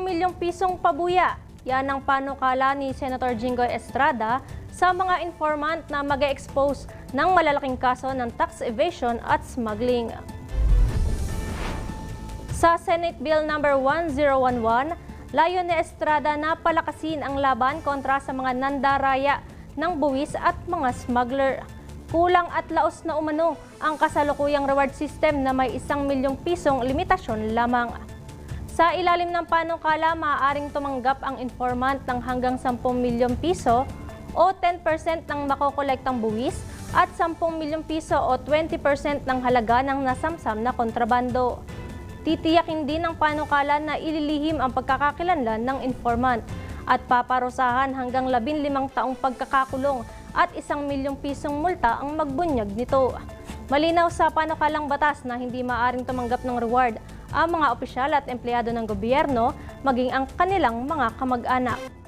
milyong pisong pabuya. Yan ang panukala ni Senator Jinggoy Estrada sa mga informant na mag-expose ng malalaking kaso ng tax evasion at smuggling. Sa Senate Bill No. 1011, layon ni Estrada na palakasin ang laban kontra sa mga nandaraya ng buwis at mga smuggler. Kulang at laos na umano ang kasalukuyang reward system na may 1 milyong pisong limitasyon lamang. Sa ilalim ng panukala, maaaring tumanggap ang informant ng hanggang 10 milyong piso o 10% ng makokolektang buwis at 10 milyong piso o 20% ng halaga ng nasamsam na kontrabando. Titiyakin din ng panukala na ililihim ang pagkakakilanlan ng informant at paparusahan hanggang 15 taong pagkakakulong at 1 milyong pisong multa ang magbunyag nito. Malinaw sa panukalang batas na hindi maaaring tumanggap ng reward ang mga opisyal at empleyado ng gobyerno, maging ang kanilang mga kamag-anak.